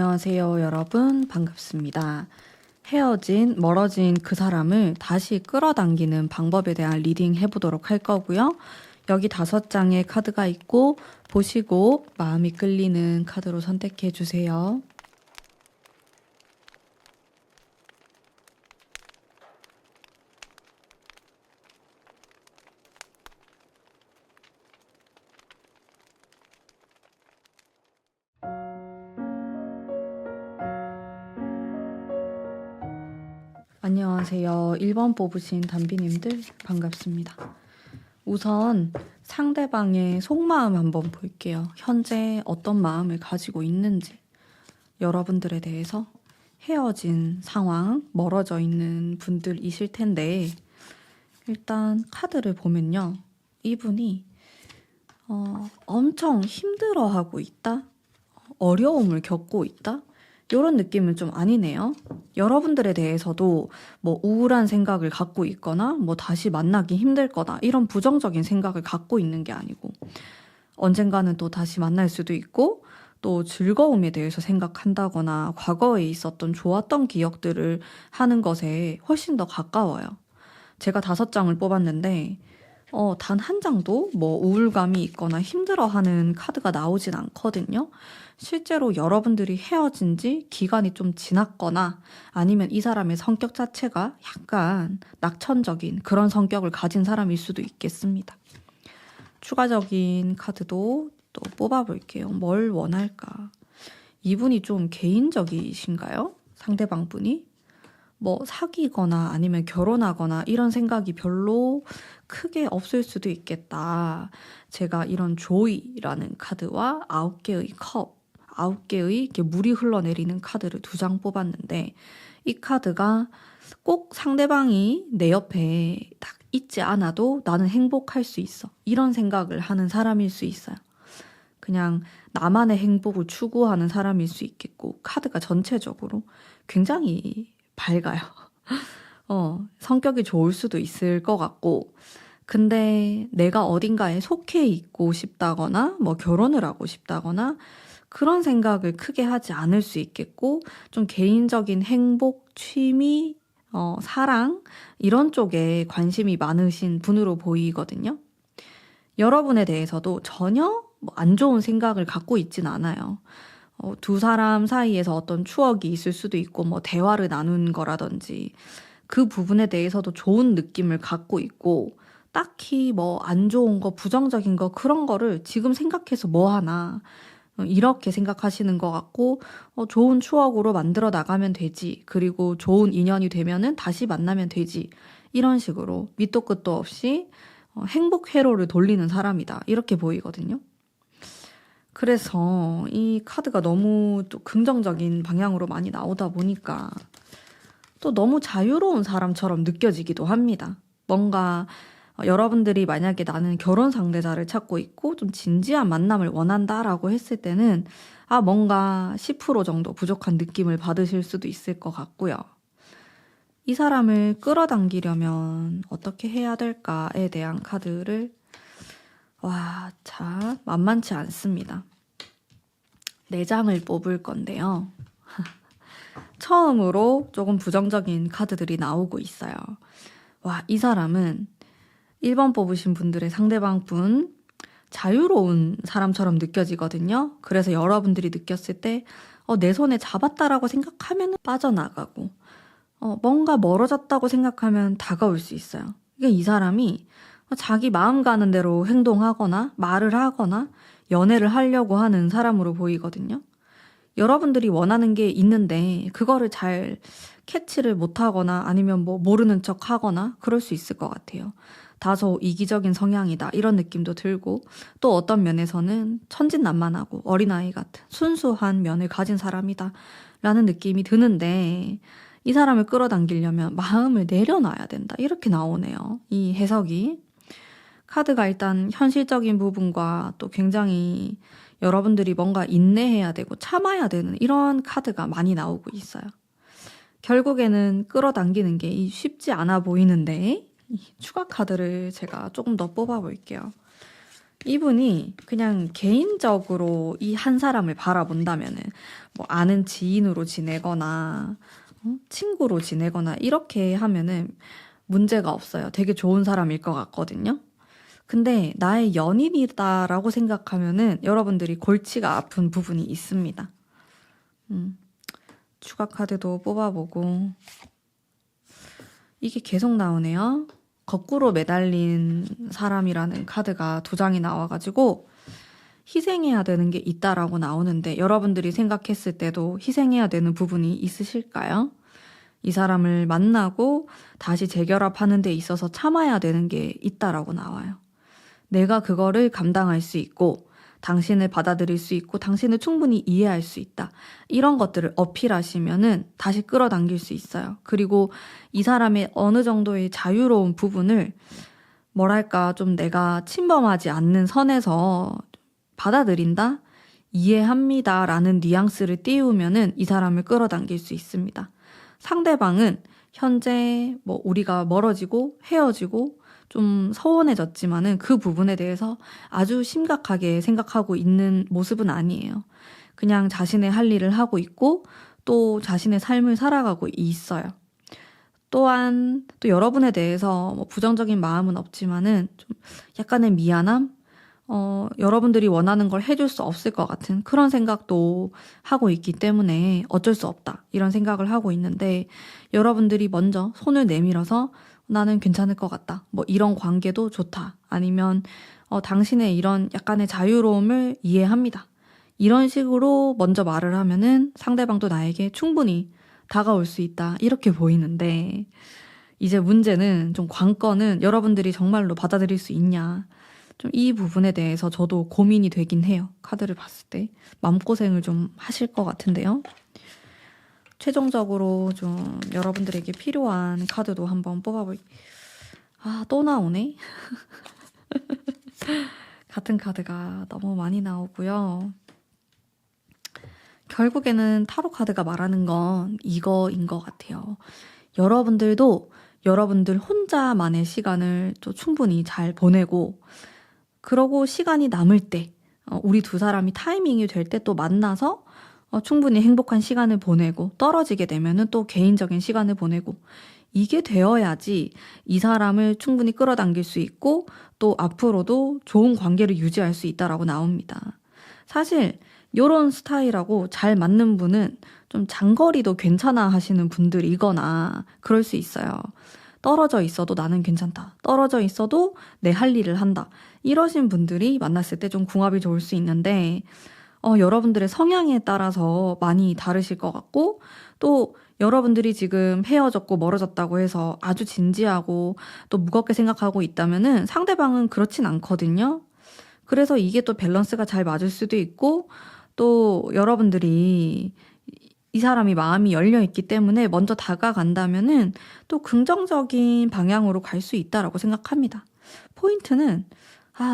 안녕하세요, 여러분. 반갑습니다. 헤어진, 멀어진 그 사람을 다시 끌어당기는 방법에 대한 리딩 해보도록 할 거고요. 여기 5장의 카드가 있고 보시고 마음이 끌리는 카드로 선택해 주세요. 안녕하세요. 1번 뽑으신 담비님들 반갑습니다. 우선 상대방의 속마음 한번 볼게요. 현재 어떤 마음을 가지고 있는지, 여러분들에 대해서 헤어진 상황, 멀어져 있는 분들이실 텐데, 일단 카드를 보면요. 이분이 엄청 힘들어하고 있다? 어려움을 겪고 있다? 이런 느낌은 좀 아니네요. 여러분들에 대해서도 뭐 우울한 생각을 갖고 있거나 뭐 다시 만나기 힘들 거다 이런 부정적인 생각을 갖고 있는 게 아니고 언젠가는 또 다시 만날 수도 있고 또 즐거움에 대해서 생각한다거나 과거에 있었던 좋았던 기억들을 하는 것에 훨씬 더 가까워요. 제가 5장을 뽑았는데 단 한 장도 뭐 우울감이 있거나 힘들어하는 카드가 나오진 않거든요. 실제로 여러분들이 헤어진 지 기간이 좀 지났거나 아니면 이 사람의 성격 자체가 약간 낙천적인 그런 성격을 가진 사람일 수도 있겠습니다. 추가적인 카드도 또 뽑아볼게요. 뭘 원할까? 이분이 좀 개인적이신가요? 상대방 분이? 뭐 사귀거나 아니면 결혼하거나 이런 생각이 별로 크게 없을 수도 있겠다. 제가 이런 조이라는 카드와 9개의 컵, 9개의 이렇게 물이 흘러내리는 카드를 2장 뽑았는데 이 카드가 꼭 상대방이 내 옆에 딱 있지 않아도 나는 행복할 수 있어. 이런 생각을 하는 사람일 수 있어요. 그냥 나만의 행복을 추구하는 사람일 수 있겠고 카드가 전체적으로 굉장히 밝아요. 성격이 좋을 수도 있을 것 같고 근데 내가 어딘가에 속해 있고 싶다거나 뭐 결혼을 하고 싶다거나 그런 생각을 크게 하지 않을 수 있겠고 좀 개인적인 행복, 취미, 사랑 이런 쪽에 관심이 많으신 분으로 보이거든요. 여러분에 대해서도 전혀 안 좋은 생각을 갖고 있진 않아요. 두 사람 사이에서 어떤 추억이 있을 수도 있고 뭐 대화를 나눈 거라든지 그 부분에 대해서도 좋은 느낌을 갖고 있고 딱히 뭐 안 좋은 거 부정적인 거 그런 거를 지금 생각해서 뭐 하나 이렇게 생각하시는 것 같고 좋은 추억으로 만들어 나가면 되지 그리고 좋은 인연이 되면은 다시 만나면 되지 이런 식으로 밑도 끝도 없이 행복 회로를 돌리는 사람이다 이렇게 보이거든요. 그래서 이 카드가 너무 또 긍정적인 방향으로 많이 나오다 보니까 또 너무 자유로운 사람처럼 느껴지기도 합니다. 뭔가 여러분들이 만약에 나는 결혼 상대자를 찾고 있고 좀 진지한 만남을 원한다라고 했을 때는 뭔가 10% 정도 부족한 느낌을 받으실 수도 있을 것 같고요. 이 사람을 끌어당기려면 어떻게 해야 될까에 대한 카드를 참 만만치 않습니다. 4장을 뽑을 건데요. 처음으로 조금 부정적인 카드들이 나오고 있어요. 이 사람은 1번 뽑으신 분들의 상대방 분 자유로운 사람처럼 느껴지거든요. 그래서 여러분들이 느꼈을 때 내 손에 잡았다라고 생각하면 빠져나가고 뭔가 멀어졌다고 생각하면 다가올 수 있어요. 그러니까 이 사람이 자기 마음 가는 대로 행동하거나 말을 하거나 연애를 하려고 하는 사람으로 보이거든요. 여러분들이 원하는 게 있는데 그거를 잘 캐치를 못하거나 아니면 뭐 모르는 척 하거나 그럴 수 있을 것 같아요. 다소 이기적인 성향이다 이런 느낌도 들고 또 어떤 면에서는 천진난만하고 어린아이 같은 순수한 면을 가진 사람이다 라는 느낌이 드는데 이 사람을 끌어당기려면 마음을 내려놔야 된다 이렇게 나오네요. 이 해석이. 카드가 일단 현실적인 부분과 또 굉장히 여러분들이 뭔가 인내해야 되고 참아야 되는 이런 카드가 많이 나오고 있어요. 결국에는 끌어당기는 게 쉽지 않아 보이는데 추가 카드를 제가 조금 더 뽑아볼게요. 이분이 그냥 개인적으로 이 한 사람을 바라본다면은 뭐 아는 지인으로 지내거나 친구로 지내거나 이렇게 하면은 문제가 없어요. 되게 좋은 사람일 것 같거든요. 근데 나의 연인이다라고 생각하면은 여러분들이 골치가 아픈 부분이 있습니다. 추가 카드도 뽑아보고 이게 계속 나오네요. 거꾸로 매달린 사람이라는 카드가 두 장이 나와가지고 희생해야 되는 게 있다라고 나오는데 여러분들이 생각했을 때도 희생해야 되는 부분이 있으실까요? 이 사람을 만나고 다시 재결합하는 데 있어서 참아야 되는 게 있다라고 나와요. 내가 그거를 감당할 수 있고 당신을 받아들일 수 있고 당신을 충분히 이해할 수 있다. 이런 것들을 어필하시면은 다시 끌어당길 수 있어요. 그리고 이 사람의 어느 정도의 자유로운 부분을 뭐랄까 좀 내가 침범하지 않는 선에서 받아들인다? 이해합니다. 라는 뉘앙스를 띄우면은 이 사람을 끌어당길 수 있습니다. 상대방은 현재 뭐 우리가 멀어지고 헤어지고 좀 서운해졌지만은 그 부분에 대해서 아주 심각하게 생각하고 있는 모습은 아니에요. 그냥 자신의 할 일을 하고 있고 또 자신의 삶을 살아가고 있어요. 또한 또 여러분에 대해서 뭐 부정적인 마음은 없지만은 좀 약간의 미안함? 여러분들이 원하는 걸 해줄 수 없을 것 같은 그런 생각도 하고 있기 때문에 어쩔 수 없다. 이런 생각을 하고 있는데 여러분들이 먼저 손을 내밀어서 나는 괜찮을 것 같다. 뭐 이런 관계도 좋다. 아니면 당신의 이런 약간의 자유로움을 이해합니다. 이런 식으로 먼저 말을 하면은 상대방도 나에게 충분히 다가올 수 있다. 이렇게 보이는데 이제 문제는 좀 관건은 여러분들이 정말로 받아들일 수 있냐. 좀 이 부분에 대해서 저도 고민이 되긴 해요. 카드를 봤을 때. 마음고생을 좀 하실 것 같은데요. 최종적으로 좀 여러분들에게 필요한 카드도 한번 또 나오네? 같은 카드가 너무 많이 나오고요. 결국에는 타로 카드가 말하는 건 이거인 것 같아요. 여러분들도 여러분들 혼자만의 시간을 또 충분히 잘 보내고 그러고 시간이 남을 때 우리 두 사람이 타이밍이 될 때 또 만나서 충분히 행복한 시간을 보내고 떨어지게 되면은 또 개인적인 시간을 보내고 이게 되어야지 이 사람을 충분히 끌어당길 수 있고 또 앞으로도 좋은 관계를 유지할 수 있다라고 나옵니다. 사실 요런 스타일하고 잘 맞는 분은 좀 장거리도 괜찮아 하시는 분들이거나 그럴 수 있어요. 떨어져 있어도 나는 괜찮다. 떨어져 있어도 내 할 일을 한다. 이러신 분들이 만났을 때 좀 궁합이 좋을 수 있는데 여러분들의 성향에 따라서 많이 다르실 것 같고 또 여러분들이 지금 헤어졌고 멀어졌다고 해서 아주 진지하고 또 무겁게 생각하고 있다면은 상대방은 그렇진 않거든요. 그래서 이게 또 밸런스가 잘 맞을 수도 있고 또 여러분들이 이 사람이 마음이 열려 있기 때문에 먼저 다가간다면은 또 긍정적인 방향으로 갈 수 있다라고 생각합니다. 포인트는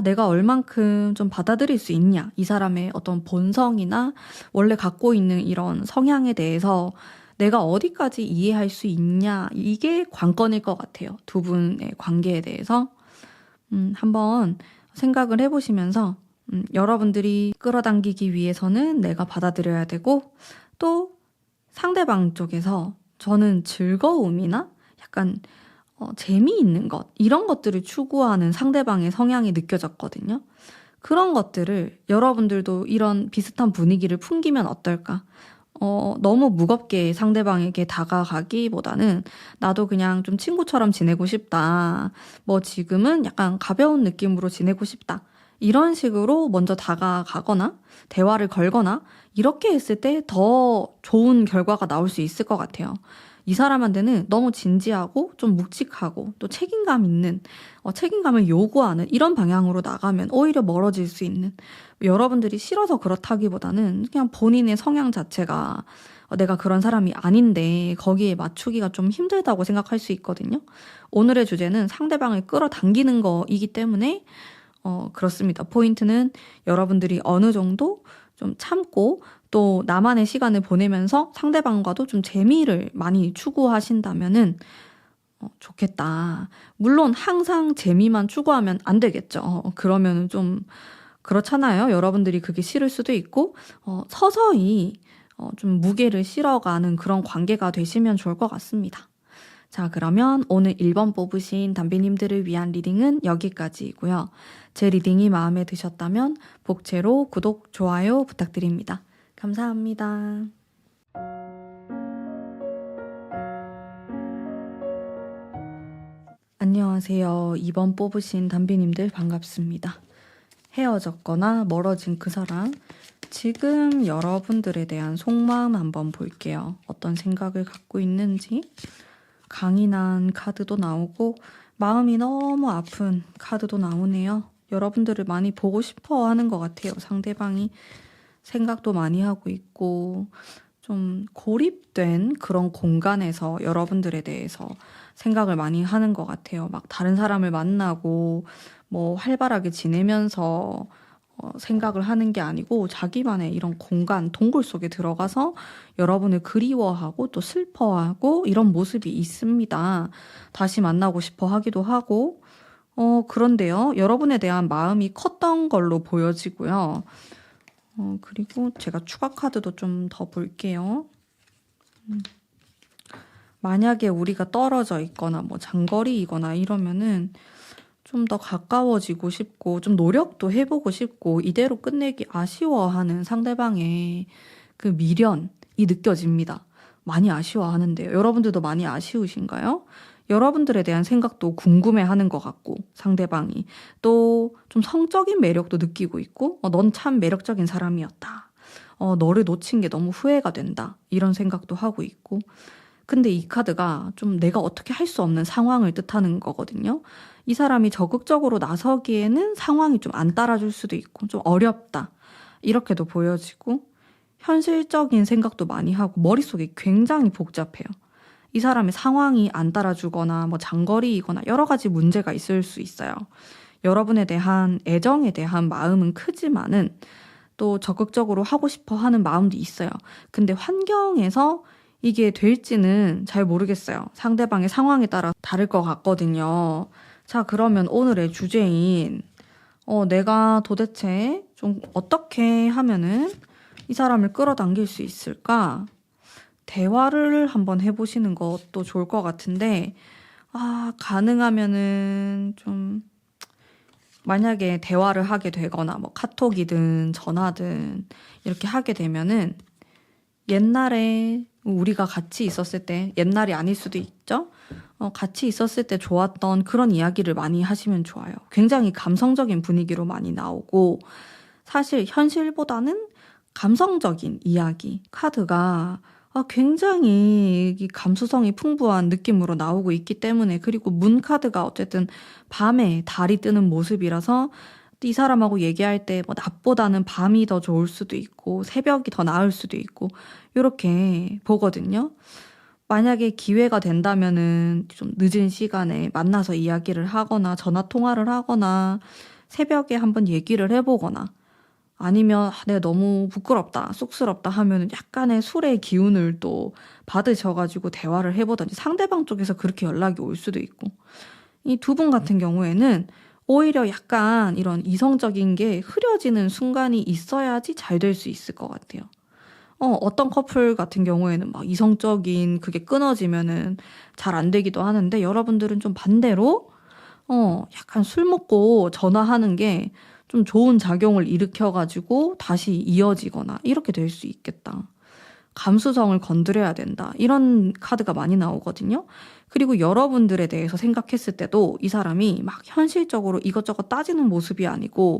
내가 얼만큼 좀 받아들일 수 있냐. 이 사람의 어떤 본성이나 원래 갖고 있는 이런 성향에 대해서 내가 어디까지 이해할 수 있냐. 이게 관건일 것 같아요. 두 분의 관계에 대해서. 한번 생각을 해보시면서 여러분들이 끌어당기기 위해서는 내가 받아들여야 되고 또 상대방 쪽에서 저는 즐거움이나 약간 재미있는 것 이런 것들을 추구하는 상대방의 성향이 느껴졌거든요. 그런 것들을 여러분들도 이런 비슷한 분위기를 풍기면 어떨까? 너무 무겁게 상대방에게 다가가기보다는 나도 그냥 좀 친구처럼 지내고 싶다. 뭐 지금은 약간 가벼운 느낌으로 지내고 싶다. 이런 식으로 먼저 다가가거나 대화를 걸거나 이렇게 했을 때 더 좋은 결과가 나올 수 있을 것 같아요. 이 사람한테는 너무 진지하고 좀 묵직하고 또 책임감 있는 책임감을 요구하는 이런 방향으로 나가면 오히려 멀어질 수 있는 여러분들이 싫어서 그렇다기보다는 그냥 본인의 성향 자체가 내가 그런 사람이 아닌데 거기에 맞추기가 좀 힘들다고 생각할 수 있거든요. 오늘의 주제는 상대방을 끌어당기는 거이기 때문에 그렇습니다. 포인트는 여러분들이 어느 정도 좀 참고 또 나만의 시간을 보내면서 상대방과도 좀 재미를 많이 추구하신다면은 좋겠다. 물론 항상 재미만 추구하면 안 되겠죠. 그러면은 좀 그렇잖아요. 여러분들이 그게 싫을 수도 있고 서서히 좀 무게를 실어가는 그런 관계가 되시면 좋을 것 같습니다. 자, 그러면 오늘 1번 뽑으신 담비님들을 위한 리딩은 여기까지이고요. 제 리딩이 마음에 드셨다면 복채로 구독, 좋아요 부탁드립니다. 감사합니다. 안녕하세요. 2번 뽑으신 담비님들 반갑습니다. 헤어졌거나 멀어진 그 사람, 지금 여러분들에 대한 속마음 한번 볼게요. 어떤 생각을 갖고 있는지. 강인한 카드도 나오고 마음이 너무 아픈 카드도 나오네요. 여러분들을 많이 보고 싶어 하는 것 같아요. 상대방이 생각도 많이 하고 있고 좀 고립된 그런 공간에서 여러분들에 대해서 생각을 많이 하는 것 같아요. 막 다른 사람을 만나고 뭐 활발하게 지내면서 생각을 하는 게 아니고 자기만의 이런 공간, 동굴 속에 들어가서 여러분을 그리워하고 또 슬퍼하고 이런 모습이 있습니다. 다시 만나고 싶어 하기도 하고 그런데요. 여러분에 대한 마음이 컸던 걸로 보여지고요. 그리고 제가 추가 카드도 좀 더 볼게요. 만약에 우리가 떨어져 있거나 뭐 장거리이거나 이러면은 좀 더 가까워지고 싶고 좀 노력도 해보고 싶고 이대로 끝내기 아쉬워하는 상대방의 그 미련이 느껴집니다. 많이 아쉬워하는데요. 여러분들도 많이 아쉬우신가요? 여러분들에 대한 생각도 궁금해하는 것 같고 상대방이 또 좀 성적인 매력도 느끼고 있고 넌 참 매력적인 사람이었다. 너를 놓친 게 너무 후회가 된다. 이런 생각도 하고 있고 근데 이 카드가 좀 내가 어떻게 할 수 없는 상황을 뜻하는 거거든요. 이 사람이 적극적으로 나서기에는 상황이 좀 안 따라줄 수도 있고 좀 어렵다. 이렇게도 보여지고 현실적인 생각도 많이 하고 머릿속이 굉장히 복잡해요. 이 사람의 상황이 안 따라주거나 뭐 장거리이거나 여러 가지 문제가 있을 수 있어요. 여러분에 대한 애정에 대한 마음은 크지만은 또 적극적으로 하고 싶어 하는 마음도 있어요. 근데 환경에서 이게 될지는 잘 모르겠어요. 상대방의 상황에 따라 다를 것 같거든요. 자, 그러면 오늘의 주제인 내가 도대체 좀 어떻게 하면은 이 사람을 끌어당길 수 있을까? 대화를 한번 해보시는 것도 좋을 것 같은데 가능하면은 좀 만약에 대화를 하게 되거나 뭐 카톡이든 전화든 이렇게 하게 되면은 옛날에 우리가 같이 있었을 때 옛날이 아닐 수도 있죠. 같이 있었을 때 좋았던 그런 이야기를 많이 하시면 좋아요. 굉장히 감성적인 분위기로 많이 나오고 사실 현실보다는 감성적인 이야기 카드가 굉장히 이 감수성이 풍부한 느낌으로 나오고 있기 때문에 그리고 문 카드가 어쨌든 밤에 달이 뜨는 모습이라서 이 사람하고 얘기할 때 뭐 낮보다는 밤이 더 좋을 수도 있고 새벽이 더 나을 수도 있고 이렇게 보거든요. 만약에 기회가 된다면은 좀 늦은 시간에 만나서 이야기를 하거나 전화 통화를 하거나 새벽에 한번 얘기를 해보거나 아니면 내가 너무 부끄럽다, 쑥스럽다 하면은 약간의 술의 기운을 또 받으셔가지고 대화를 해보든지 상대방 쪽에서 그렇게 연락이 올 수도 있고 이 두 분 같은 경우에는 오히려 약간 이런 이성적인 게 흐려지는 순간이 있어야지 잘 될 수 있을 것 같아요. 어떤 커플 같은 경우에는 막 이성적인 그게 끊어지면은 잘 안 되기도 하는데 여러분들은 좀 반대로 약간 술 먹고 전화하는 게 좀 좋은 작용을 일으켜가지고 다시 이어지거나 이렇게 될 수 있겠다. 감수성을 건드려야 된다. 이런 카드가 많이 나오거든요. 그리고 여러분들에 대해서 생각했을 때도 이 사람이 막 현실적으로 이것저것 따지는 모습이 아니고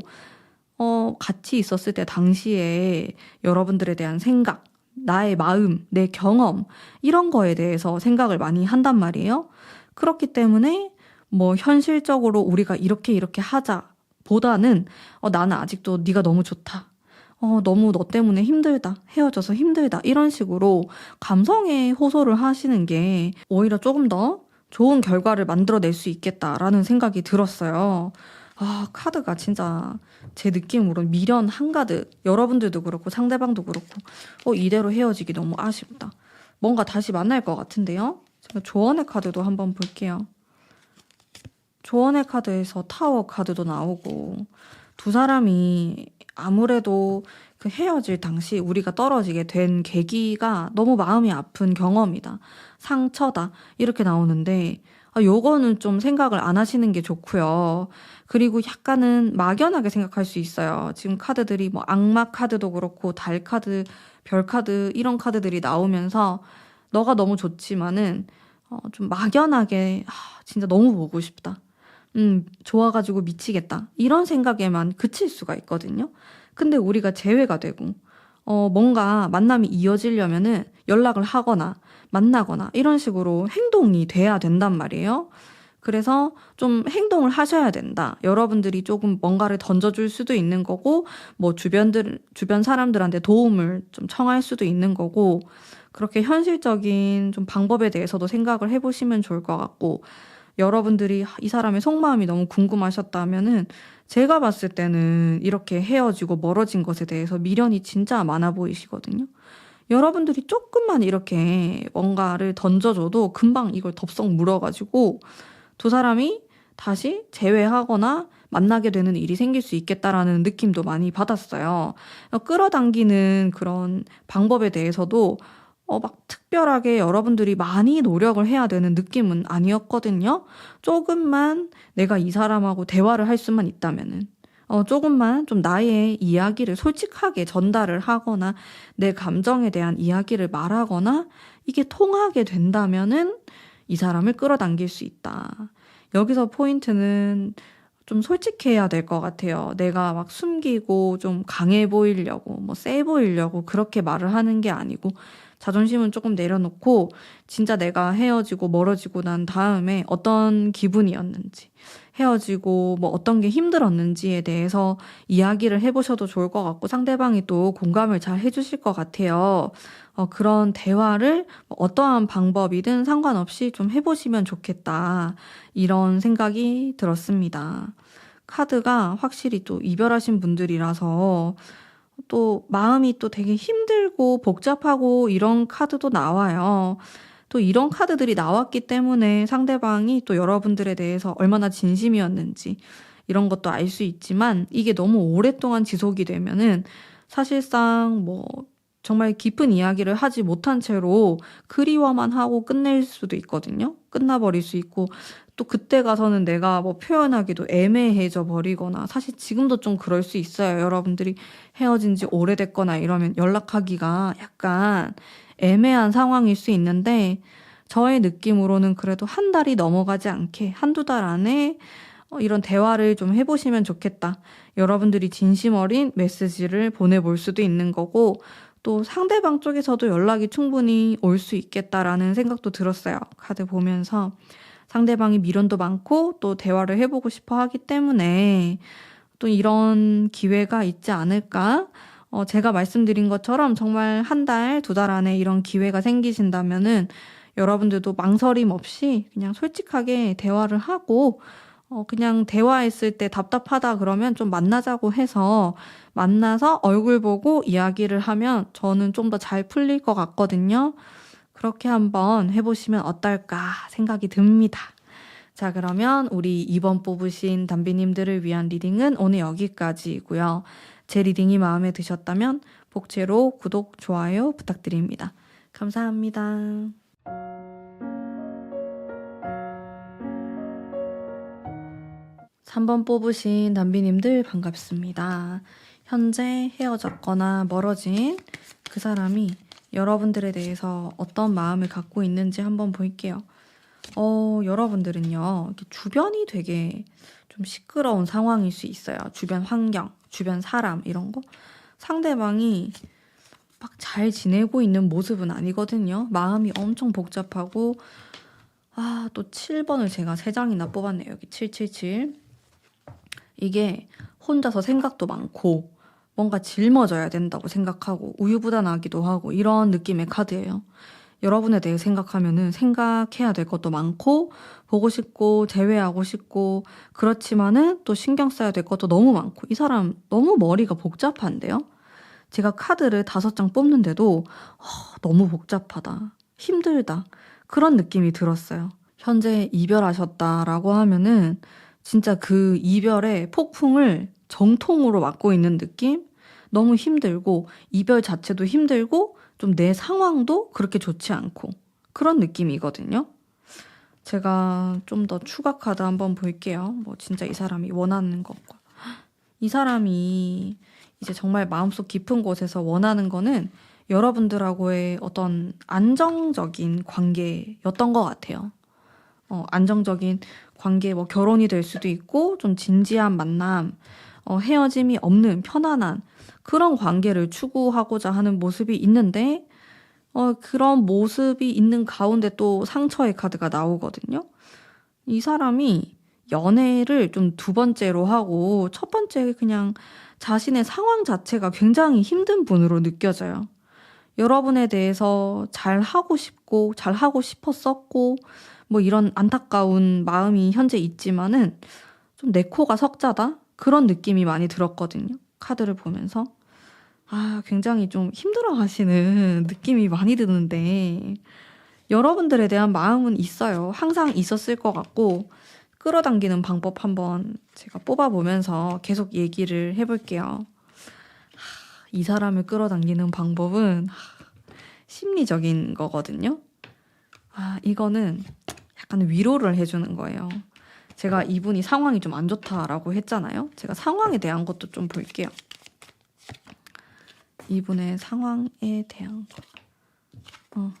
같이 있었을 때 당시에 여러분들에 대한 생각, 나의 마음, 내 경험 이런 거에 대해서 생각을 많이 한단 말이에요. 그렇기 때문에 뭐 현실적으로 우리가 이렇게 하자 보다는 나는 아직도 네가 너무 좋다. 너무 너 때문에 힘들다. 헤어져서 힘들다. 이런 식으로 감성에 호소를 하시는 게 오히려 조금 더 좋은 결과를 만들어낼 수 있겠다라는 생각이 들었어요. 카드가 진짜 제 느낌으로 미련 한가득. 여러분들도 그렇고 상대방도 그렇고 이대로 헤어지기 너무 아쉽다. 뭔가 다시 만날 것 같은데요? 제가 조언의 카드도 한번 볼게요. 조언의 카드에서 타워 카드도 나오고, 두 사람이 아무래도 그 헤어질 당시 우리가 떨어지게 된 계기가 너무 마음이 아픈 경험이다. 상처다. 이렇게 나오는데, 요거는 좀 생각을 안 하시는 게 좋고요. 그리고 약간은 막연하게 생각할 수 있어요. 지금 카드들이 뭐 악마 카드도 그렇고, 달 카드, 별 카드, 이런 카드들이 나오면서 너가 너무 좋지만은, 좀 막연하게, 진짜 너무 보고 싶다. 좋아가지고 미치겠다. 이런 생각에만 그칠 수가 있거든요. 근데 우리가 재회가 되고, 뭔가 만남이 이어지려면은 연락을 하거나 만나거나 이런 식으로 행동이 돼야 된단 말이에요. 그래서 좀 행동을 하셔야 된다. 여러분들이 조금 뭔가를 던져줄 수도 있는 거고, 뭐 주변 사람들한테 도움을 좀 청할 수도 있는 거고, 그렇게 현실적인 좀 방법에 대해서도 생각을 해보시면 좋을 것 같고, 여러분들이 이 사람의 속마음이 너무 궁금하셨다면은 제가 봤을 때는 이렇게 헤어지고 멀어진 것에 대해서 미련이 진짜 많아 보이시거든요. 여러분들이 조금만 이렇게 뭔가를 던져줘도 금방 이걸 덥석 물어가지고 두 사람이 다시 재회하거나 만나게 되는 일이 생길 수 있겠다라는 느낌도 많이 받았어요. 끌어당기는 그런 방법에 대해서도 막 특별하게 여러분들이 많이 노력을 해야 되는 느낌은 아니었거든요. 조금만 내가 이 사람하고 대화를 할 수만 있다면은, 조금만 좀 나의 이야기를 솔직하게 전달을 하거나, 내 감정에 대한 이야기를 말하거나, 이게 통하게 된다면은 이 사람을 끌어당길 수 있다. 여기서 포인트는 좀 솔직해야 될 것 같아요. 내가 막 숨기고 좀 강해 보이려고, 뭐 세 보이려고 그렇게 말을 하는 게 아니고, 자존심은 조금 내려놓고 진짜 내가 헤어지고 멀어지고 난 다음에 어떤 기분이었는지, 헤어지고 뭐 어떤 게 힘들었는지에 대해서 이야기를 해보셔도 좋을 것 같고, 상대방이 또 공감을 잘 해주실 것 같아요. 그런 대화를 뭐 어떠한 방법이든 상관없이 좀 해보시면 좋겠다. 이런 생각이 들었습니다. 카드가 확실히 또 이별하신 분들이라서 또 마음이 또 되게 힘들고 복잡하고 이런 카드도 나와요. 또 이런 카드들이 나왔기 때문에 상대방이 또 여러분들에 대해서 얼마나 진심이었는지 이런 것도 알 수 있지만, 이게 너무 오랫동안 지속이 되면은 사실상 뭐 정말 깊은 이야기를 하지 못한 채로 그리워만 하고 끝낼 수도 있거든요. 끝나버릴 수 있고, 또 그때 가서는 내가 뭐 표현하기도 애매해져 버리거나, 사실 지금도 좀 그럴 수 있어요. 여러분들이 헤어진 지 오래됐거나 이러면 연락하기가 약간 애매한 상황일 수 있는데, 저의 느낌으로는 그래도 한 달이 넘어가지 않게 한두 달 안에 이런 대화를 좀 해보시면 좋겠다. 여러분들이 진심 어린 메시지를 보내볼 수도 있는 거고, 또 상대방 쪽에서도 연락이 충분히 올 수 있겠다라는 생각도 들었어요. 카드 보면서. 상대방이 미련도 많고 또 대화를 해보고 싶어 하기 때문에 또 이런 기회가 있지 않을까? 제가 말씀드린 것처럼 정말 한 달, 두 달 안에 이런 기회가 생기신다면은 여러분들도 망설임 없이 그냥 솔직하게 대화를 하고, 그냥 대화했을 때 답답하다 그러면 좀 만나자고 해서 만나서 얼굴 보고 이야기를 하면 저는 좀 더 잘 풀릴 것 같거든요. 그렇게 한번 해보시면 어떨까 생각이 듭니다. 자, 그러면 우리 2번 뽑으신 담비님들을 위한 리딩은 오늘 여기까지이고요. 제 리딩이 마음에 드셨다면 복채로 구독, 좋아요 부탁드립니다. 감사합니다. 3번 뽑으신 담비님들 반갑습니다. 현재 헤어졌거나 멀어진 그 사람이 여러분들에 대해서 어떤 마음을 갖고 있는지 한번 볼게요. 여러분들은요, 이렇게 주변이 되게 좀 시끄러운 상황일 수 있어요. 주변 환경, 주변 사람, 이런 거. 상대방이 막 잘 지내고 있는 모습은 아니거든요. 마음이 엄청 복잡하고, 또 7번을 제가 3장이나 뽑았네요. 여기 777. 이게 혼자서 생각도 많고, 뭔가 짊어져야 된다고 생각하고 우유부단하기도 하고 이런 느낌의 카드예요. 여러분에 대해 생각하면은 생각해야 될 것도 많고 보고 싶고 제외하고 싶고, 그렇지만은 또 신경 써야 될 것도 너무 많고, 이 사람 너무 머리가 복잡한데요? 제가 카드를 5장 뽑는데도 너무 복잡하다, 힘들다, 그런 느낌이 들었어요. 현재 이별하셨다라고 하면은 진짜 그 이별의 폭풍을 정통으로 맞고 있는 느낌? 너무 힘들고, 이별 자체도 힘들고, 좀 내 상황도 그렇게 좋지 않고, 그런 느낌이거든요. 제가 좀 더 추가 카드 한번 볼게요. 뭐 진짜 이 사람이 원하는 것과. 이 사람이 이제 정말 마음속 깊은 곳에서 원하는 거는 여러분들하고의 어떤 안정적인 관계였던 것 같아요. 안정적인 관계, 뭐 결혼이 될 수도 있고, 좀 진지한 만남, 헤어짐이 없는 편안한 그런 관계를 추구하고자 하는 모습이 있는데, 그런 모습이 있는 가운데 또 상처의 카드가 나오거든요. 이 사람이 연애를 좀 두 번째로 하고, 첫 번째 그냥 자신의 상황 자체가 굉장히 힘든 분으로 느껴져요. 여러분에 대해서 잘 하고 싶고, 잘 하고 싶었었고, 뭐 이런 안타까운 마음이 현재 있지만은 좀 내 코가 석자다? 그런 느낌이 많이 들었거든요. 카드를 보면서. 굉장히 좀 힘들어 하시는 느낌이 많이 드는데, 여러분들에 대한 마음은 있어요. 항상 있었을 것 같고, 끌어당기는 방법 한번 제가 뽑아보면서 계속 얘기를 해볼게요. 이 사람을 끌어당기는 방법은 심리적인 거거든요. 이거는 약간 위로를 해주는 거예요. 제가 이분이 상황이 좀 안 좋다라고 했잖아요. 제가 상황에 대한 것도 좀 볼게요. 이분의 상황에 대한 거.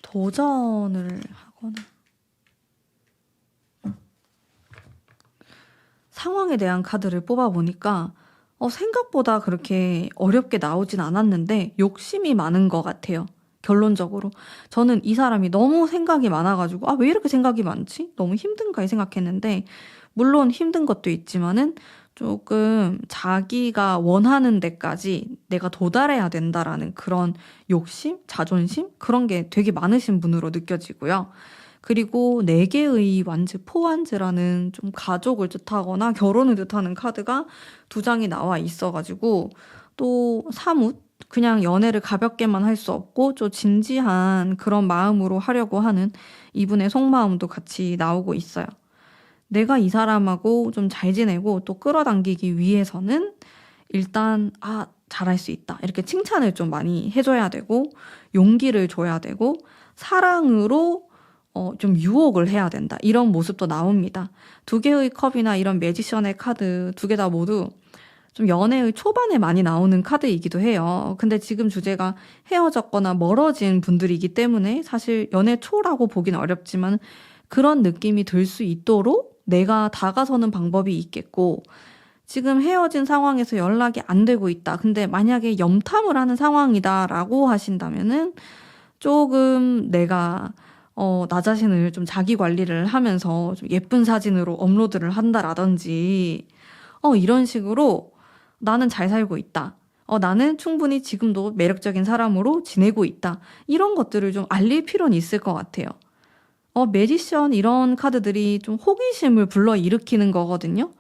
도전을 하거나 상황에 대한 카드를 뽑아보니까 생각보다 그렇게 어렵게 나오진 않았는데 욕심이 많은 것 같아요. 결론적으로. 저는 이 사람이 너무 생각이 많아가지고 왜 이렇게 생각이 많지? 너무 힘든가 생각했는데 물론 힘든 것도 있지만은 조금 자기가 원하는 데까지 내가 도달해야 된다라는 그런 욕심, 자존심? 그런 게 되게 많으신 분으로 느껴지고요. 그리고 4개의 완즈, 포완즈라는 좀 가족을 뜻하거나 결혼을 뜻하는 카드가 2장이 나와 있어가지고 또 사뭇 그냥 연애를 가볍게만 할 수 없고 좀 진지한 그런 마음으로 하려고 하는 이분의 속마음도 같이 나오고 있어요. 내가 이 사람하고 좀 잘 지내고 또 끌어당기기 위해서는 일단 잘할 수 있다. 이렇게 칭찬을 좀 많이 해줘야 되고 용기를 줘야 되고 사랑으로 좀 유혹을 해야 된다. 이런 모습도 나옵니다. 2개의 컵이나 이런 매지션의 카드 2개 다 모두 좀 연애의 초반에 많이 나오는 카드이기도 해요. 근데 지금 주제가 헤어졌거나 멀어진 분들이기 때문에 사실 연애 초라고 보긴 어렵지만 그런 느낌이 들 수 있도록 내가 다가서는 방법이 있겠고, 지금 헤어진 상황에서 연락이 안 되고 있다. 근데 만약에 염탐을 하는 상황이다라고 하신다면은 조금 내가 나 자신을 좀 자기 관리를 하면서 좀 예쁜 사진으로 업로드를 한다라든지 이런 식으로 나는 잘 살고 있다. 나는 충분히 지금도 매력적인 사람으로 지내고 있다. 이런 것들을 좀 알릴 필요는 있을 것 같아요. 매지션 이런 카드들이 좀 호기심을 불러일으키는 거거든요.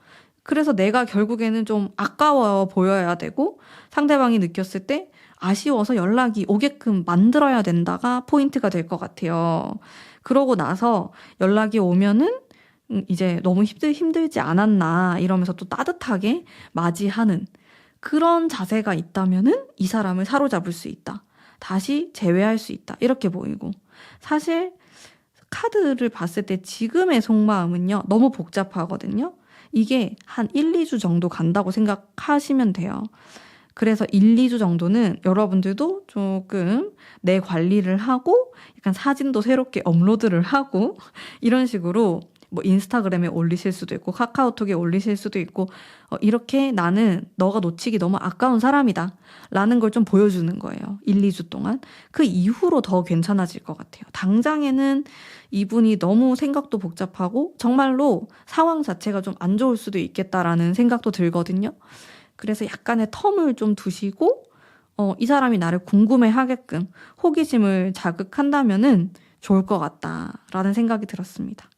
그래서 내가 결국에는 좀 아까워 보여야 되고 상대방이 느꼈을 때 아쉬워서 연락이 오게끔 만들어야 된다가 포인트가 될 것 같아요. 그러고 나서 연락이 오면은 이제 너무 힘들지 않았나 이러면서 또 따뜻하게 맞이하는 그런 자세가 있다면은 이 사람을 사로잡을 수 있다. 다시 재회할 수 있다. 이렇게 보이고. 사실 카드를 봤을 때 지금의 속마음은요. 너무 복잡하거든요. 이게 한 1, 2주 정도 간다고 생각하시면 돼요. 그래서 1, 2주 정도는 여러분들도 조금 내 관리를 하고 약간 사진도 새롭게 업로드를 하고 이런 식으로 뭐 인스타그램에 올리실 수도 있고 카카오톡에 올리실 수도 있고 이렇게 나는 너가 놓치기 너무 아까운 사람이다 라는 걸 좀 보여주는 거예요. 1, 2주 동안. 그 이후로 더 괜찮아질 것 같아요. 당장에는 이분이 너무 생각도 복잡하고 정말로 상황 자체가 좀 안 좋을 수도 있겠다라는 생각도 들거든요. 그래서 약간의 텀을 좀 두시고 이 사람이 나를 궁금해 하게끔 호기심을 자극한다면은 좋을 것 같다라는 생각이 들었습니다.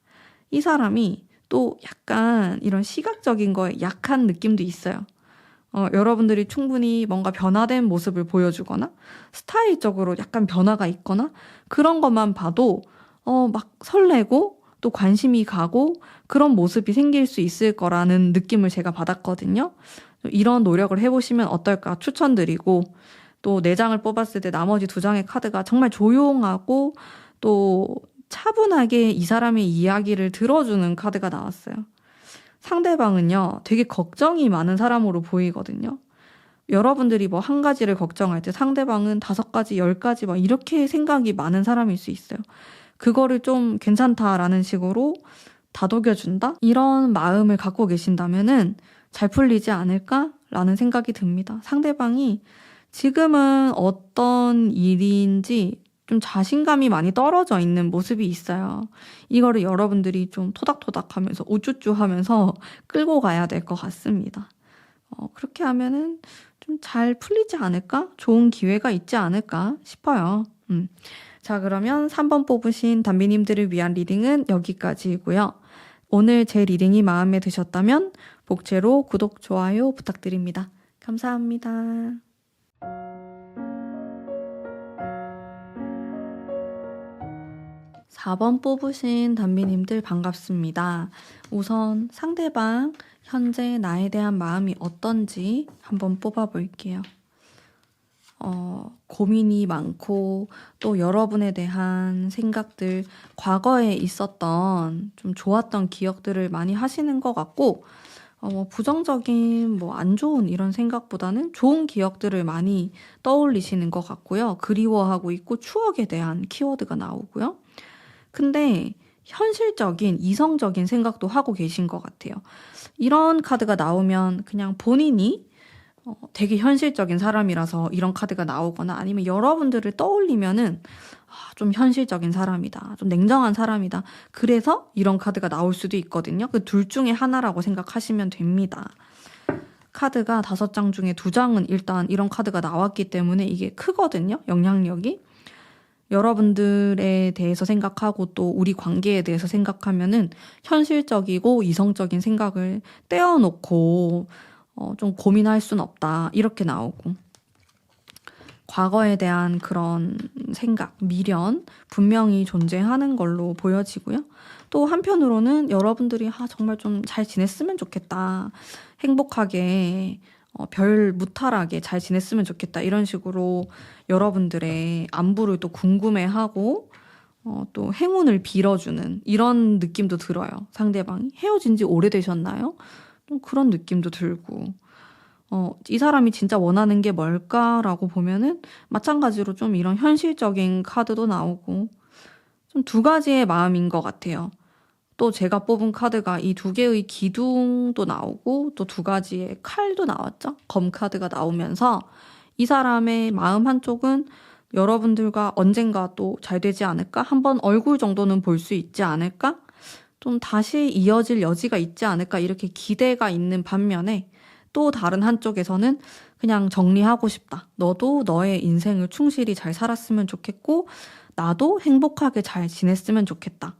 이 사람이 또 약간 이런 시각적인 거에 약한 느낌도 있어요. 여러분들이 충분히 뭔가 변화된 모습을 보여주거나 스타일적으로 약간 변화가 있거나 그런 것만 봐도 막 설레고 또 관심이 가고 그런 모습이 생길 수 있을 거라는 느낌을 제가 받았거든요. 이런 노력을 해보시면 어떨까 추천드리고 또 4장을 뽑았을 때 나머지 2장의 카드가 정말 조용하고 또 차분하게 이 사람의 이야기를 들어주는 카드가 나왔어요. 상대방은요, 되게 걱정이 많은 사람으로 보이거든요. 여러분들이 뭐 한 가지를 걱정할 때 상대방은 5가지, 10가지 막 이렇게 생각이 많은 사람일 수 있어요. 그거를 좀 괜찮다라는 식으로 다독여준다? 이런 마음을 갖고 계신다면은 잘 풀리지 않을까라는 생각이 듭니다. 상대방이 지금은 어떤 일인지 좀 자신감이 많이 떨어져 있는 모습이 있어요. 이거를 여러분들이 좀 토닥토닥 하면서 우쭈쭈 하면서 끌고 가야 될 것 같습니다. 그렇게 하면은 좀 잘 풀리지 않을까? 좋은 기회가 있지 않을까 싶어요. 자, 그러면 3번 뽑으신 담비님들을 위한 리딩은 여기까지이고요. 오늘 제 리딩이 마음에 드셨다면 복제로 구독, 좋아요 부탁드립니다. 감사합니다. 4번 뽑으신 담비님들 반갑습니다. 우선 상대방 현재 나에 대한 마음이 어떤지 한번 뽑아볼게요. 고민이 많고 또 여러분에 대한 생각들, 과거에 있었던 좀 좋았던 기억들을 많이 하시는 것 같고 부정적인 안 좋은 이런 생각보다는 좋은 기억들을 많이 떠올리시는 것 같고요. 그리워하고 있고 추억에 대한 키워드가 나오고요. 근데 현실적인 이성적인 생각도 하고 계신 것 같아요. 이런 카드가 나오면 그냥 본인이 되게 현실적인 사람이라서 이런 카드가 나오거나 아니면 여러분들을 떠올리면은 좀 현실적인 사람이다. 좀 냉정한 사람이다. 그래서 이런 카드가 나올 수도 있거든요. 그 둘 중에 하나라고 생각하시면 됩니다. 카드가 5장 중에 2장은 일단 이런 카드가 나왔기 때문에 이게 크거든요. 영향력이. 여러분들에 대해서 생각하고 또 우리 관계에 대해서 생각하면은 현실적이고 이성적인 생각을 떼어놓고 좀 고민할 순 없다. 이렇게 나오고. 과거에 대한 그런 생각, 미련 분명히 존재하는 걸로 보여지고요. 또 한편으로는 여러분들이 정말 좀 잘 지냈으면 좋겠다. 행복하게 별 무탈하게 잘 지냈으면 좋겠다. 이런 식으로 여러분들의 안부를 또 궁금해하고 또 행운을 빌어주는 이런 느낌도 들어요. 상대방이 헤어진 지 오래되셨나요? 좀 그런 느낌도 들고 이 사람이 진짜 원하는 게 뭘까라고 보면은 마찬가지로 좀 이런 현실적인 카드도 나오고 좀 2가지의 마음인 것 같아요. 또 제가 뽑은 카드가 이 2개의 기둥도 나오고 또 2가지의 칼도 나왔죠. 검 카드가 나오면서 이 사람의 마음 한쪽은 여러분들과 언젠가 또 잘 되지 않을까? 한번 얼굴 정도는 볼 수 있지 않을까? 좀 다시 이어질 여지가 있지 않을까? 이렇게 기대가 있는 반면에 또 다른 한쪽에서는 그냥 정리하고 싶다. 너도 너의 인생을 충실히 잘 살았으면 좋겠고 나도 행복하게 잘 지냈으면 좋겠다.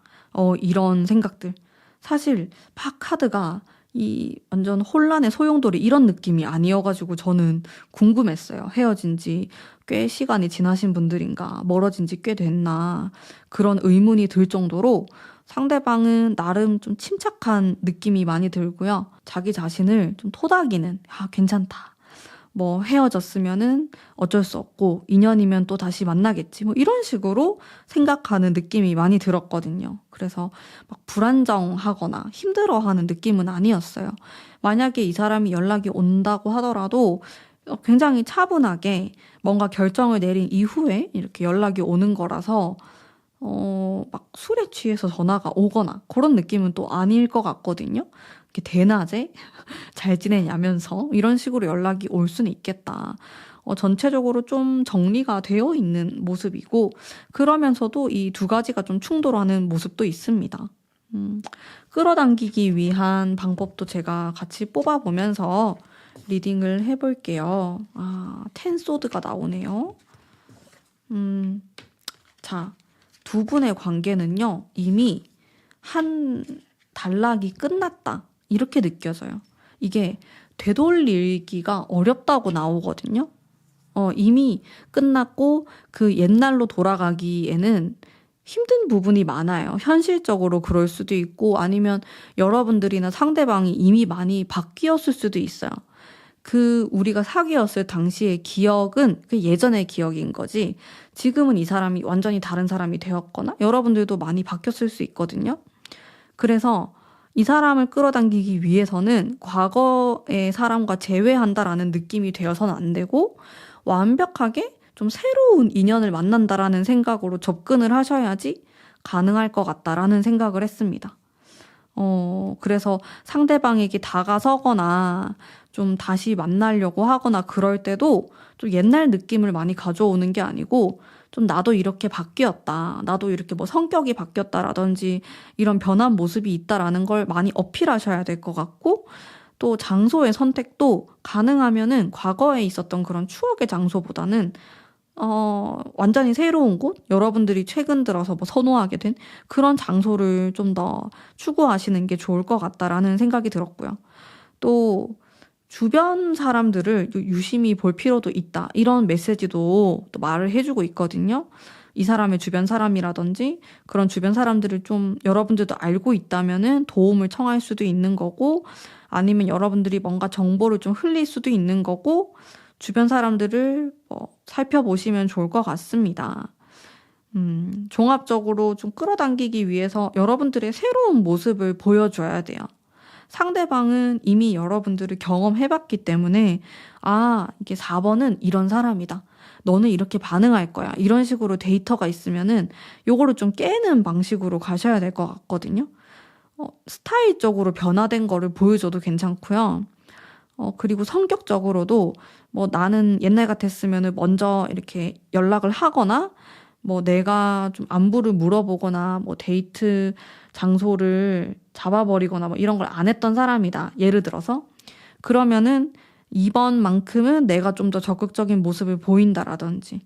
이런 생각들. 사실 막 카드가 이 완전 혼란의 소용돌이 이런 느낌이 아니어가지고 저는 궁금했어요. 헤어진 지 꽤 시간이 지나신 분들인가, 멀어진 지 꽤 됐나 그런 의문이 들 정도로 상대방은 나름 좀 침착한 느낌이 많이 들고요. 자기 자신을 좀 토닥이는 괜찮다. 헤어졌으면은 어쩔 수 없고 인연이면 또 다시 만나겠지. 이런 식으로 생각하는 느낌이 많이 들었거든요. 그래서 막 불안정하거나 힘들어하는 느낌은 아니었어요. 만약에 이 사람이 연락이 온다고 하더라도 굉장히 차분하게 뭔가 결정을 내린 이후에 이렇게 연락이 오는 거라서 막 술에 취해서 전화가 오거나 그런 느낌은 또 아닐 것 같거든요. 이렇게 대낮에 잘 지내냐면서 이런 식으로 연락이 올 수는 있겠다. 전체적으로 좀 정리가 되어 있는 모습이고 그러면서도 이 2가지가 좀 충돌하는 모습도 있습니다. 끌어당기기 위한 방법도 제가 같이 뽑아보면서 리딩을 해볼게요. 텐소드가 나오네요. 자, 2분의 관계는요, 이미 한 단락이 끝났다. 이렇게 느껴져요. 이게 되돌리기가 어렵다고 나오거든요. 이미 끝났고 그 옛날로 돌아가기에는 힘든 부분이 많아요. 현실적으로 그럴 수도 있고 아니면 여러분들이나 상대방이 이미 많이 바뀌었을 수도 있어요. 그 우리가 사귀었을 당시의 기억은 그 예전의 기억인 거지 지금은 이 사람이 완전히 다른 사람이 되었거나 여러분들도 많이 바뀌었을 수 있거든요. 그래서 이 사람을 끌어당기기 위해서는 과거의 사람과 재회한다라는 느낌이 되어서는 안 되고 완벽하게 좀 새로운 인연을 만난다라는 생각으로 접근을 하셔야지 가능할 것 같다라는 생각을 했습니다. 그래서 상대방에게 다가서거나 좀 다시 만나려고 하거나 그럴 때도 좀 옛날 느낌을 많이 가져오는 게 아니고 좀 나도 이렇게 바뀌었다. 나도 이렇게 뭐 성격이 바뀌었다라든지 이런 변한 모습이 있다라는 걸 많이 어필하셔야 될 것 같고 또 장소의 선택도 가능하면은 과거에 있었던 그런 추억의 장소보다는 완전히 새로운 곳? 여러분들이 최근 들어서 뭐 선호하게 된 그런 장소를 좀 더 추구하시는 게 좋을 것 같다라는 생각이 들었고요. 또 주변 사람들을 유심히 볼 필요도 있다. 이런 메시지도 또 말을 해주고 있거든요. 이 사람의 주변 사람이라든지 그런 주변 사람들을 좀 여러분들도 알고 있다면은 도움을 청할 수도 있는 거고 아니면 여러분들이 뭔가 정보를 좀 흘릴 수도 있는 거고 주변 사람들을 살펴보시면 좋을 것 같습니다. 종합적으로 좀 끌어당기기 위해서 여러분들의 새로운 모습을 보여줘야 돼요. 상대방은 이미 여러분들을 경험해봤기 때문에 이게 4번은 이런 사람이다. 너는 이렇게 반응할 거야. 이런 식으로 데이터가 있으면은 요거를 좀 깨는 방식으로 가셔야 될 것 같거든요. 스타일적으로 변화된 거를 보여줘도 괜찮고요. 그리고 성격적으로도 뭐 나는 옛날 같았으면은 먼저 이렇게 연락을 하거나 뭐 내가 좀 안부를 물어보거나 뭐 데이트 장소를 잡아버리거나 뭐 이런 걸 안 했던 사람이다. 예를 들어서. 그러면은 이번만큼은 내가 좀 더 적극적인 모습을 보인다라든지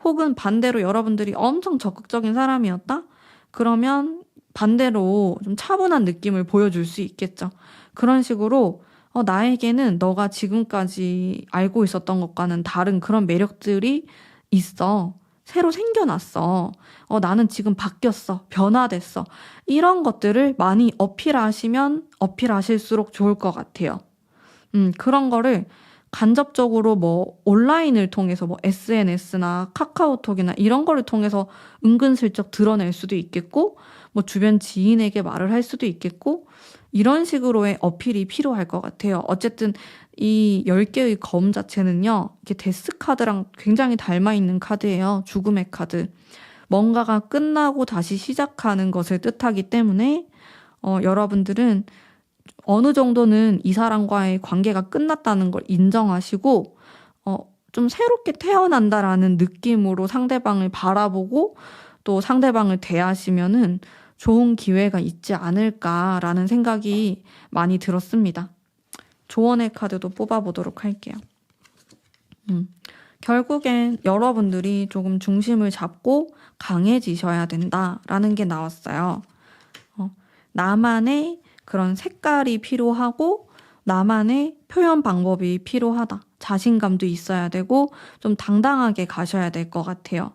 혹은 반대로 여러분들이 엄청 적극적인 사람이었다? 그러면 반대로 좀 차분한 느낌을 보여줄 수 있겠죠. 그런 식으로 나에게는 너가 지금까지 알고 있었던 것과는 다른 그런 매력들이 있어. 새로 생겨났어. 나는 지금 바뀌었어. 변화됐어. 이런 것들을 많이 어필하시면 어필하실수록 좋을 것 같아요. 그런 거를 간접적으로 뭐 온라인을 통해서 뭐 SNS나 카카오톡이나 이런 거를 통해서 은근슬쩍 드러낼 수도 있겠고, 뭐 주변 지인에게 말을 할 수도 있겠고, 이런 식으로의 어필이 필요할 것 같아요. 어쨌든 이 10개의 검 자체는요, 이게 데스 카드랑 굉장히 닮아있는 카드예요. 죽음의 카드. 뭔가가 끝나고 다시 시작하는 것을 뜻하기 때문에, 여러분들은 어느 정도는 이 사람과의 관계가 끝났다는 걸 인정하시고, 좀 새롭게 태어난다라는 느낌으로 상대방을 바라보고 또 상대방을 대하시면은 좋은 기회가 있지 않을까라는 생각이 많이 들었습니다. 조언의 카드도 뽑아보도록 할게요. 결국엔 여러분들이 조금 중심을 잡고 강해지셔야 된다라는 게 나왔어요. 나만의 그런 색깔이 필요하고 나만의 표현 방법이 필요하다. 자신감도 있어야 되고 좀 당당하게 가셔야 될 것 같아요.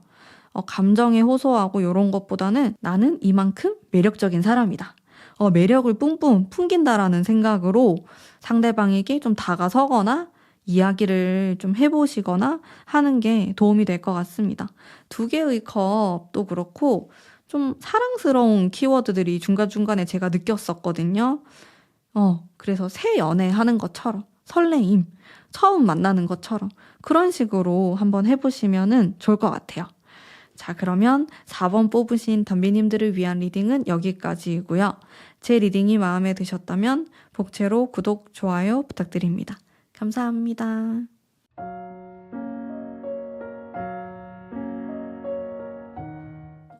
감정에 호소하고 이런 것보다는 나는 이만큼 매력적인 사람이다. 매력을 뿜뿜 풍긴다라는 생각으로 상대방에게 좀 다가서거나 이야기를 좀 해보시거나 하는 게 도움이 될 것 같습니다. 2개의 컵도 그렇고 좀 사랑스러운 키워드들이 중간중간에 제가 느꼈었거든요. 그래서 새 연애하는 것처럼 설레임, 처음 만나는 것처럼 그런 식으로 한번 해보시면 좋을 것 같아요. 자, 그러면 4번 뽑으신 덤비님들을 위한 리딩은 여기까지이고요. 제 리딩이 마음에 드셨다면 복채로 구독, 좋아요 부탁드립니다. 감사합니다.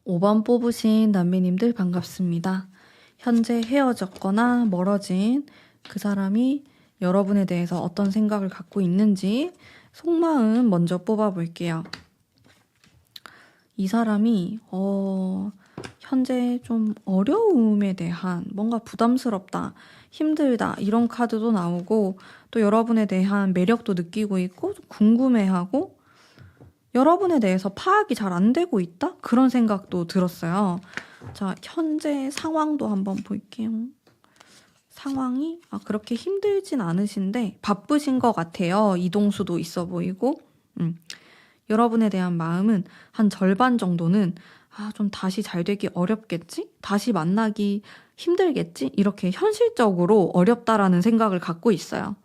5번 뽑으신 남매님들 반갑습니다. 현재 헤어졌거나 멀어진 그 사람이 여러분에 대해서 어떤 생각을 갖고 있는지 속마음 먼저 뽑아볼게요. 이 사람이 현재 좀 어려움에 대한 뭔가 부담스럽다 힘들다 이런 카드도 나오고 또 여러분에 대한 매력도 느끼고 있고 좀 궁금해하고 여러분에 대해서 파악이 잘 안 되고 있다? 그런 생각도 들었어요. 자, 현재 상황도 한번 볼게요. 상황이 그렇게 힘들진 않으신데 바쁘신 것 같아요. 이동수도 있어 보이고 여러분에 대한 마음은 한 절반 정도는 좀 다시 잘 되기 어렵겠지? 다시 만나기 힘들겠지? 이렇게 현실적으로 어렵다라는 생각을 갖고 있어요.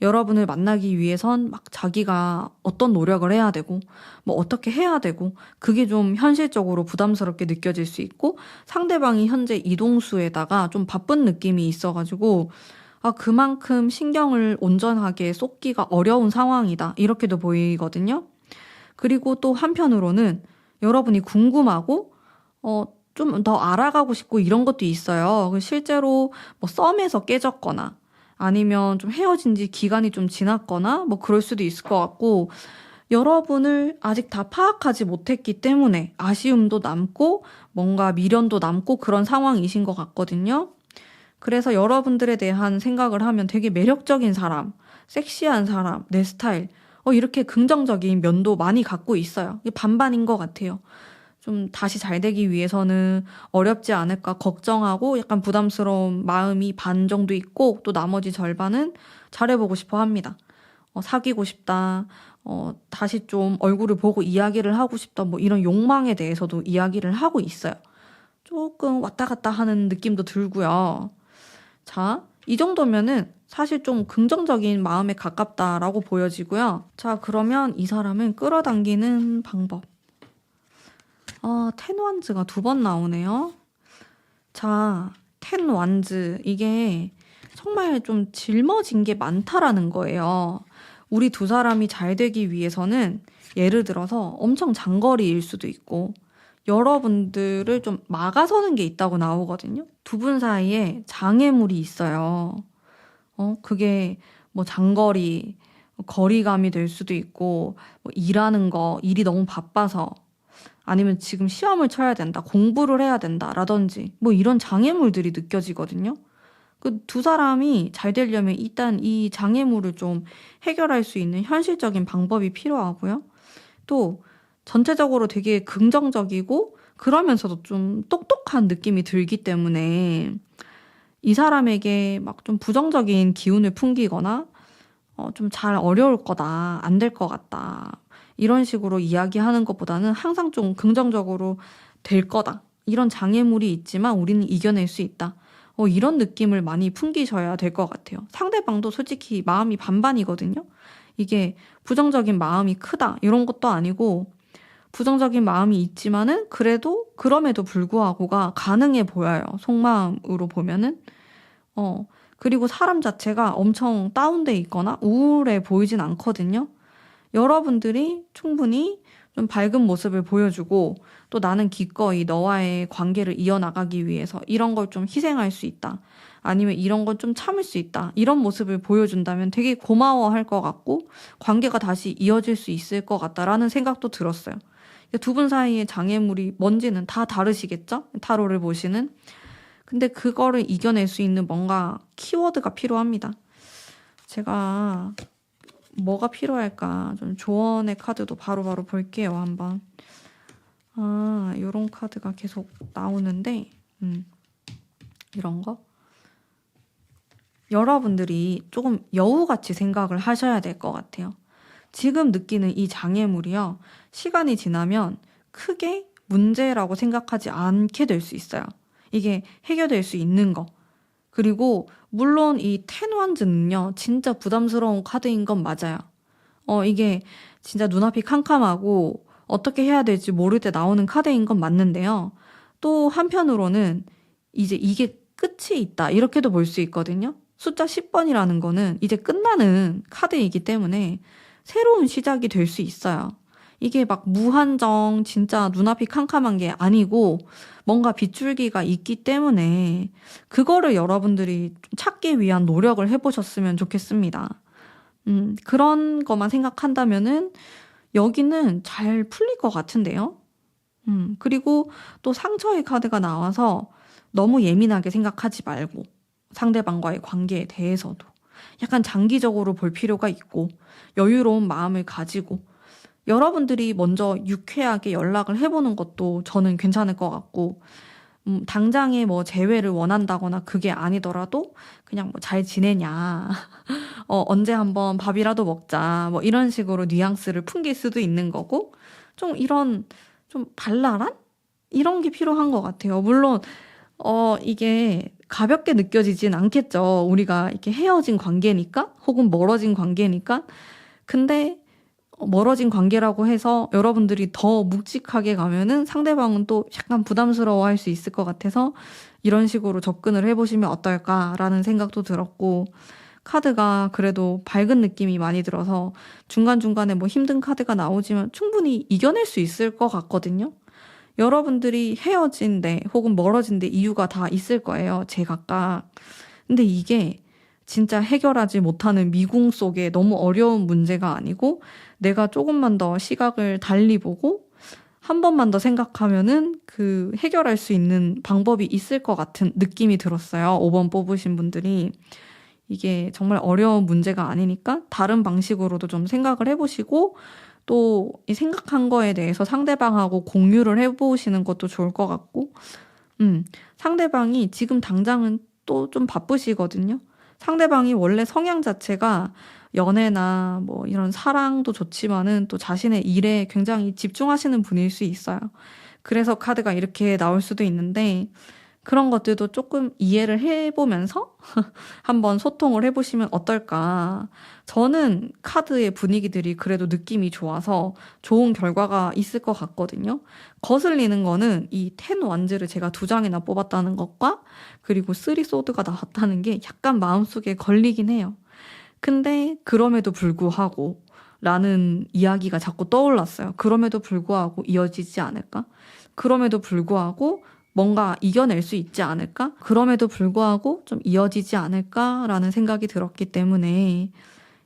여러분을 만나기 위해선 막 자기가 어떤 노력을 해야 되고 뭐 어떻게 해야 되고 그게 좀 현실적으로 부담스럽게 느껴질 수 있고 상대방이 현재 이동수에다가 좀 바쁜 느낌이 있어가지고 그만큼 신경을 온전하게 쏟기가 어려운 상황이다 이렇게도 보이거든요. 그리고 또 한편으로는 여러분이 궁금하고 좀 더 알아가고 싶고 이런 것도 있어요. 실제로 뭐 썸에서 깨졌거나 아니면 좀 헤어진 지 기간이 좀 지났거나 뭐 그럴 수도 있을 것 같고 여러분을 아직 다 파악하지 못했기 때문에 아쉬움도 남고 뭔가 미련도 남고 그런 상황이신 것 같거든요. 그래서 여러분들에 대한 생각을 하면 되게 매력적인 사람, 섹시한 사람, 내 스타일 이렇게 긍정적인 면도 많이 갖고 있어요. 이게 반반인 것 같아요. 좀 다시 잘 되기 위해서는 어렵지 않을까 걱정하고 약간 부담스러운 마음이 반 정도 있고 또 나머지 절반은 잘해보고 싶어 합니다. 사귀고 싶다. 다시 좀 얼굴을 보고 이야기를 하고 싶다. 뭐 이런 욕망에 대해서도 이야기를 하고 있어요. 조금 왔다 갔다 하는 느낌도 들고요. 자, 이 정도면은 사실 좀 긍정적인 마음에 가깝다라고 보여지고요. 자, 그러면 이 사람은 끌어당기는 방법. 텐 완즈가 2번 나오네요. 자, 텐 완즈. 이게 정말 좀 짊어진 게 많다라는 거예요. 우리 두 사람이 잘 되기 위해서는 예를 들어서 엄청 장거리일 수도 있고 여러분들을 좀 막아서는 게 있다고 나오거든요. 두 분 사이에 장애물이 있어요. 그게 뭐 장거리, 거리감이 될 수도 있고 뭐 일하는 거, 일이 너무 바빠서 아니면 지금 시험을 쳐야 된다, 공부를 해야 된다라든지 뭐 이런 장애물들이 느껴지거든요. 그 두 사람이 잘 되려면 일단 이 장애물을 좀 해결할 수 있는 현실적인 방법이 필요하고요. 또 전체적으로 되게 긍정적이고 그러면서도 좀 똑똑한 느낌이 들기 때문에 이 사람에게 막 좀 부정적인 기운을 풍기거나 좀 잘 어려울 거다, 안 될 것 같다 이런 식으로 이야기하는 것보다는 항상 좀 긍정적으로 될 거다. 이런 장애물이 있지만 우리는 이겨낼 수 있다. 이런 느낌을 많이 풍기셔야 될 것 같아요. 상대방도 솔직히 마음이 반반이거든요. 이게 부정적인 마음이 크다 이런 것도 아니고 부정적인 마음이 있지만은 그래도 그럼에도 불구하고가 가능해 보여요. 속마음으로 보면은. 그리고 사람 자체가 엄청 다운돼 있거나 우울해 보이진 않거든요. 여러분들이 충분히 좀 밝은 모습을 보여주고 또 나는 기꺼이 너와의 관계를 이어나가기 위해서 이런 걸 좀 희생할 수 있다. 아니면 이런 걸 좀 참을 수 있다. 이런 모습을 보여준다면 되게 고마워할 것 같고 관계가 다시 이어질 수 있을 것 같다라는 생각도 들었어요. 두 분 사이의 장애물이 뭔지는 다 다르시겠죠? 타로를 보시는. 근데 그거를 이겨낼 수 있는 뭔가 키워드가 필요합니다. 제가 뭐가 필요할까? 좀 조언의 카드도 바로바로 볼게요, 한번. 요런 카드가 계속 나오는데, 이런 거? 여러분들이 조금 여우같이 생각을 하셔야 될 것 같아요. 지금 느끼는 이 장애물이요, 시간이 지나면 크게 문제라고 생각하지 않게 될 수 있어요. 이게 해결될 수 있는 거. 그리고 물론 이 텐완즈는요 진짜 부담스러운 카드인 건 맞아요. 이게 진짜 눈앞이 캄캄하고 어떻게 해야 될지 모를 때 나오는 카드인 건 맞는데요. 또 한편으로는 이제 이게 끝이 있다 이렇게도 볼 수 있거든요. 숫자 10번이라는 거는 이제 끝나는 카드이기 때문에 새로운 시작이 될 수 있어요. 이게 막 무한정 진짜 눈앞이 캄캄한 게 아니고 뭔가 빗줄기가 있기 때문에 그거를 여러분들이 좀 찾기 위한 노력을 해보셨으면 좋겠습니다. 그런 것만 생각한다면은 여기는 잘 풀릴 것 같은데요. 그리고 또 상처의 카드가 나와서 너무 예민하게 생각하지 말고 상대방과의 관계에 대해서도. 약간 장기적으로 볼 필요가 있고 여유로운 마음을 가지고 여러분들이 먼저 유쾌하게 연락을 해보는 것도 저는 괜찮을 것 같고 당장에 뭐 재회를 원한다거나 그게 아니더라도 그냥 뭐 잘 지내냐 언제 한번 밥이라도 먹자 뭐 이런 식으로 뉘앙스를 풍길 수도 있는 거고 좀 이런 좀 발랄한 이런 게 필요한 것 같아요. 물론 이게 가볍게 느껴지진 않겠죠. 우리가 이렇게 헤어진 관계니까 혹은 멀어진 관계니까. 근데 멀어진 관계라고 해서 여러분들이 더 묵직하게 가면은 상대방은 또 약간 부담스러워할 수 있을 것 같아서 이런 식으로 접근을 해보시면 어떨까라는 생각도 들었고 카드가 그래도 밝은 느낌이 많이 들어서 중간중간에 뭐 힘든 카드가 나오지만 충분히 이겨낼 수 있을 것 같거든요. 여러분들이 헤어진 데 혹은 멀어진 데 이유가 다 있을 거예요. 제각각. 근데 이게 진짜 해결하지 못하는 미궁 속에 너무 어려운 문제가 아니고 내가 조금만 더 시각을 달리 보고 한 번만 더 생각하면은 그 해결할 수 있는 방법이 있을 것 같은 느낌이 들었어요. 5번 뽑으신 분들이. 이게 정말 어려운 문제가 아니니까 다른 방식으로도 좀 생각을 해보시고 또 이 생각한 거에 대해서 상대방하고 공유를 해보시는 것도 좋을 것 같고 상대방이 지금 당장은 또 좀 바쁘시거든요. 상대방이 원래 성향 자체가 연애나 뭐 이런 사랑도 좋지만은 또 자신의 일에 굉장히 집중하시는 분일 수 있어요. 그래서 카드가 이렇게 나올 수도 있는데 그런 것들도 조금 이해를 해보면서 한번 소통을 해보시면 어떨까. 저는 카드의 분위기들이 그래도 느낌이 좋아서 좋은 결과가 있을 것 같거든요. 거슬리는 거는 이 텐 완즈를 제가 2장이나 뽑았다는 것과 그리고 3 소드가 나왔다는 게 약간 마음속에 걸리긴 해요. 근데 그럼에도 불구하고 라는 이야기가 자꾸 떠올랐어요. 그럼에도 불구하고 이어지지 않을까? 그럼에도 불구하고 뭔가 이겨낼 수 있지 않을까? 그럼에도 불구하고 좀 이어지지 않을까라는 생각이 들었기 때문에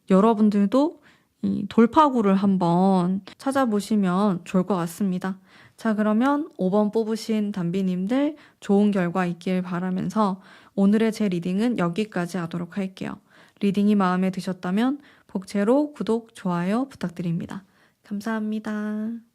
여러분들도 이 돌파구를 한번 찾아보시면 좋을 것 같습니다. 자, 그러면 5번 뽑으신 담비님들 좋은 결과 있길 바라면서 오늘의 제 리딩은 여기까지 하도록 할게요. 리딩이 마음에 드셨다면 복채로 구독, 좋아요 부탁드립니다. 감사합니다.